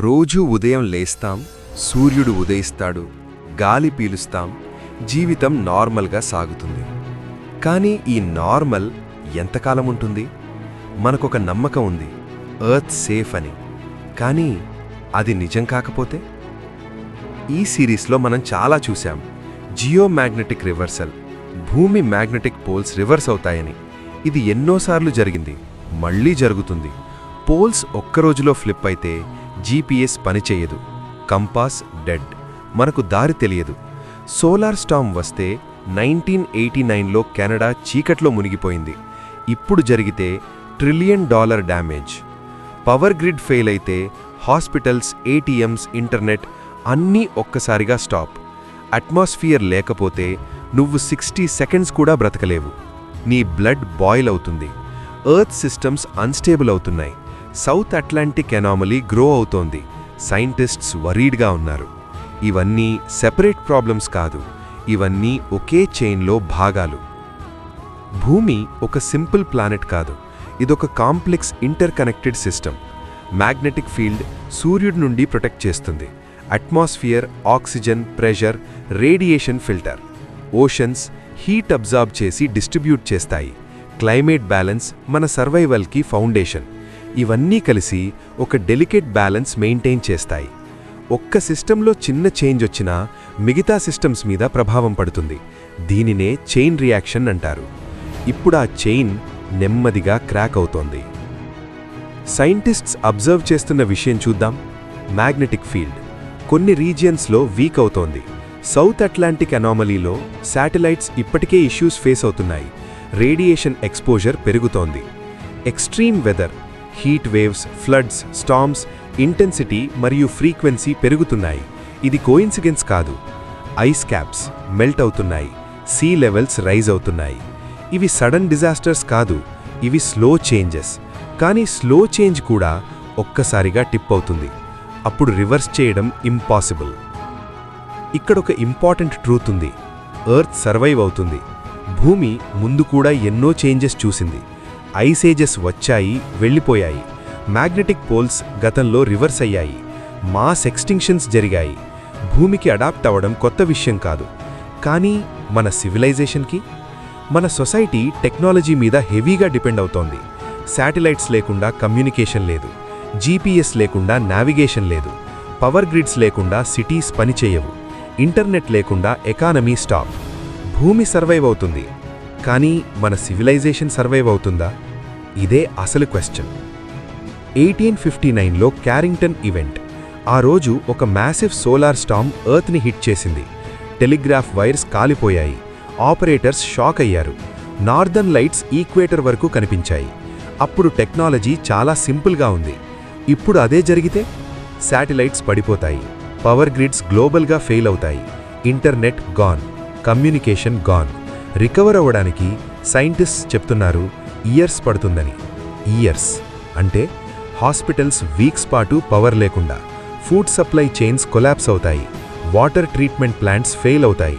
రోజూ ఉదయం లేస్తాం, సూర్యుడు ఉదయిస్తాడు, గాలి పీలుస్తాం, జీవితం నార్మల్గా సాగుతుంది. కానీ ఈ నార్మల్ ఎంతకాలం ఉంటుంది? మనకొక నమ్మకం ఉంది, ఎర్త్ సేఫ్ అని. కానీ అది నిజం కాకపోతే? ఈ సిరీస్లో మనం చాలా చూశాం. జియోమాగ్నెటిక్ రివర్సల్, భూమి మ్యాగ్నెటిక్ పోల్స్ రివర్స్ అవుతాయని. ఇది ఎన్నోసార్లు జరిగింది, మళ్ళీ జరుగుతుంది. పోల్స్ ఒక్కరోజులో ఫ్లిప్ అయితే జీపీఎస్ పనిచేయదు, కంపాస్ డెడ్, మనకు దారి తెలియదు. సోలార్ స్టార్మ్ వస్తే 1989లో కెనడా చీకట్లో మునిగిపోయింది. ఇప్పుడు జరిగితే $1 trillion damage. Power grid fail అయితే హాస్పిటల్స్, ఏటీఎంస్, ఇంటర్నెట్ అన్నీ ఒక్కసారిగా స్టాప్. అట్మాస్ఫియర్ లేకపోతే నువ్వు 60 సెకండ్స్ కూడా బ్రతకలేవు. నీ బ్లడ్ బాయిల్ అవుతుంది. ఎర్త్ సిస్టమ్స్ అన్స్టేబుల్ అవుతున్నాయి. సౌత్ అట్లాంటిక్ ఎనామలీ గ్రో అవుతోంది. సైంటిస్ట్స్ వరీడ్గా ఉన్నారు. ఇవన్నీ సెపరేట్ ప్రాబ్లమ్స్ కాదు, ఇవన్నీ ఒకే చైన్లో భాగాలు. భూమి ఒక సింపుల్ ప్లానెట్ కాదు, ఇదొక complex inter connected system. Magnetic field సూర్యుడి నుండి ప్రొటెక్ట్ చేస్తుంది. Atmosphere oxygen, pressure, radiation filter. Oceans heat absorb చేసి డిస్ట్రిబ్యూట్ చేస్తాయి. క్లైమేట్ బ్యాలెన్స్ మన సర్వైవల్కి ఫౌండేషన్. ఇవన్నీ కలిసి ఒక డెలికేట్ బ్యాలెన్స్ మెయింటైన్ చేస్తాయి. ఒక్క సిస్టంలో చిన్న చేంజ్ వచ్చినా మిగతా సిస్టమ్స్ మీద ప్రభావం పడుతుంది. దీనినే చైన్ రియాక్షన్ అంటారు. ఇప్పుడు ఆ చైన్ నెమ్మదిగా క్రాక్ అవుతోంది. సైంటిస్ట్స్ అబ్జర్వ్ చేస్తున్న విషయం చూద్దాం. మ్యాగ్నెటిక్ ఫీల్డ్ కొన్ని రీజియన్స్లో వీక్ అవుతోంది. సౌత్ అట్లాంటిక్ ఎనామలీలో శాటిలైట్స్ ఇప్పటికే ఇష్యూస్ ఫేస్ అవుతున్నాయి. రేడియేషన్ ఎక్స్పోజర్ పెరుగుతోంది. Extreme weather, heat waves, floods, storms intensity మరియు ఫ్రీక్వెన్సీ పెరుగుతున్నాయి. ఇది కోయిన్సిడెన్స్ కాదు. ఐస్ క్యాప్స్ మెల్ట్ అవుతున్నాయి. సీ లెవెల్స్ రైజ్ అవుతున్నాయి. ఇవి సడన్ డిజాస్టర్స్ కాదు, ఇవి స్లో చేంజెస్. కానీ స్లో చేంజ్ కూడా ఒక్కసారిగా టిప్ అవుతుంది. అప్పుడు రివర్స్ చేయడం ఇంపాసిబుల్. ఇక్కడొక ఇంపార్టెంట్ ట్రూత్ ఉంది. ఎర్త్ సర్వైవ్ అవుతుంది. భూమి ముందు కూడా ఎన్నో చేంజెస్ చూసింది. ఐసేజెస్ వచ్చాయి, వెళ్ళిపోయాయి. మ్యాగ్నెటిక్ పోల్స్ గతంలో రివర్స్ అయ్యాయి. మాస్ ఎక్స్టింక్షన్స్ జరిగాయి. భూమికి అడాప్ట్ అవ్వడం కొత్త విషయం కాదు. కానీ మన సివిలైజేషన్కి, మన సొసైటీ టెక్నాలజీ మీద హెవీగా డిపెండ్ అవుతోంది. శాటిలైట్స్ లేకుండా కమ్యూనికేషన్ లేదు, జీపీఎస్ లేకుండా నావిగేషన్ లేదు, పవర్ గ్రిడ్స్ లేకుండా సిటీస్ పనిచేయవు, ఇంటర్నెట్ లేకుండా ఎకానమీ స్టాప్. భూమి సర్వైవ్ అవుతుంది, కానీ మన సివిలైజేషన్ సర్వైవ్ అవుతుందా? ఇదే అసలు క్వశ్చన్. 1859లో క్యారింగ్టన్ ఈవెంట్. ఆ రోజు ఒక మ్యాసివ్ సోలార్ స్టార్మ్ ఎర్త్ని హిట్ చేసింది. టెలిగ్రాఫ్ వైర్స్ కాలిపోయాయి. ఆపరేటర్స్ షాక్ అయ్యారు. నార్దర్న్ లైట్స్ ఈక్వేటర్ వరకు కనిపించాయి. అప్పుడు టెక్నాలజీ చాలా సింపుల్గా ఉంది. ఇప్పుడు అదే జరిగితే శాటిలైట్స్ పడిపోతాయి, పవర్ గ్రిడ్స్ గ్లోబల్గా ఫెయిల్ అవుతాయి, internet gone, communication gone. Recover అవ్వడానికి సైంటిస్ట్స్ చెప్తున్నారు ఇయర్స్ పడుతుందని. ఇయర్స్ అంటే హాస్పిటల్స్ వీక్స్ పాటు పవర్ లేకుండా, ఫుడ్ సప్లై చైన్స్ కొలాప్స్ అవుతాయి, వాటర్ ట్రీట్మెంట్ ప్లాంట్స్ ఫెయిల్ అవుతాయి.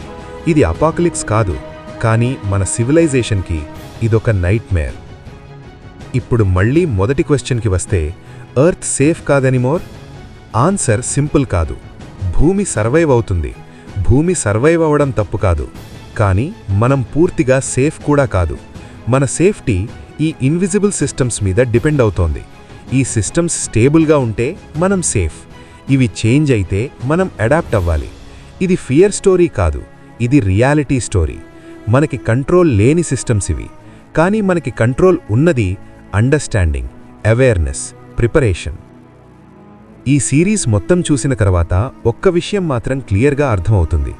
ఇది అపాకలిప్స్ కాదు, కానీ మన సివిలైజేషన్కి ఇదొక నైట్ మేర్. ఇప్పుడు మళ్ళీ మొదటి క్వశ్చన్కి వస్తే, ఎర్త్ సేఫ్ కాదనిమోర్? ఆన్సర్ సింపుల్ కాదు. భూమి సర్వైవ్ అవుతుంది. భూమి సర్వైవ్ అవ్వడం తప్పు కాదు, కానీ మనం పూర్తిగా సేఫ్ కూడా కాదు. మన సేఫ్టీ ఈ ఇన్విజిబుల్ సిస్టమ్స్ మీద డిపెండ్ అవుతోంది. ఈ సిస్టమ్స్ స్టేబుల్గా ఉంటే మనం సేఫ్. ఇవి చేంజ్ అయితే మనం అడాప్ట్ అవ్వాలి. ఇది ఫియర్ స్టోరీ కాదు, ఇది రియాలిటీ స్టోరీ. మనకి కంట్రోల్ లేని సిస్టమ్స్ ఇవి, కానీ మనకి కంట్రోల్ ఉన్నది అండర్స్టాండింగ్, అవేర్నెస్, ప్రిపరేషన్. ఈ సిరీస్ మొత్తం చూసిన తర్వాత ఒక్క విషయం మాత్రం క్లియర్గా అర్థమవుతుంది.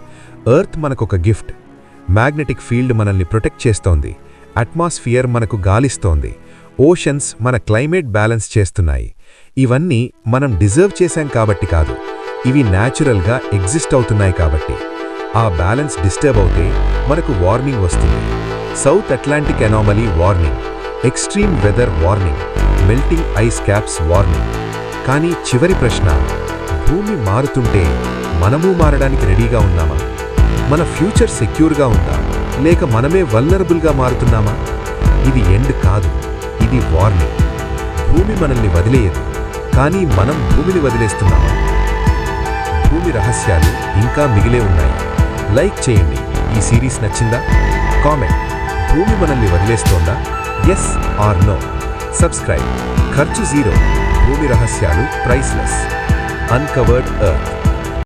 ఎర్త్ మనకొక గిఫ్ట్. మ్యాగ్నెటిక్ ఫీల్డ్ మనల్ని ప్రొటెక్ట్ చేస్తోంది. అట్మాస్ఫియర్ మనకు గాలిస్తోంది. ఓషన్స్ మన క్లైమేట్ బ్యాలెన్స్ చేస్తున్నాయి. ఇవన్నీ మనం డిజర్వ్ చేశాం కాబట్టి కాదు, ఇవి న్యాచురల్గా ఎగ్జిస్ట్ అవుతున్నాయి కాబట్టి. ఆ బ్యాలెన్స్ డిస్టర్బ్ అవుతే మనకు వార్నింగ్ వస్తుంది. South Atlantic anomaly warning, extreme weather warning, melting ice caps warning. కానీ చివరి ప్రశ్న, భూమి మారుతుంటే మనమూ మారడానికి రెడీగా ఉన్నామా? మన ఫ్యూచర్ సెక్యూర్గా ఉందా, లేక మనమే వల్నరబుల్గా మారుతున్నామా? ఇది ఎండ్ కాదు, ఇది వార్నింగ్. భూమి మనల్ని వదిలేయదు, కానీ మనం భూమిని వదిలేస్తున్నామా? భూమి రహస్యాలు ఇంకా మిగిలే ఉన్నాయి. లైక్ చేయండి. ఈ సిరీస్ నచ్చిందా? కామెంట్. భూమి మనల్ని వదిలేస్తోందా? Yes or no. సబ్స్క్రైబ్. ఖర్చు జీరో. భూమి రహస్యాలు ప్రైస్లెస్. Uncovered earth.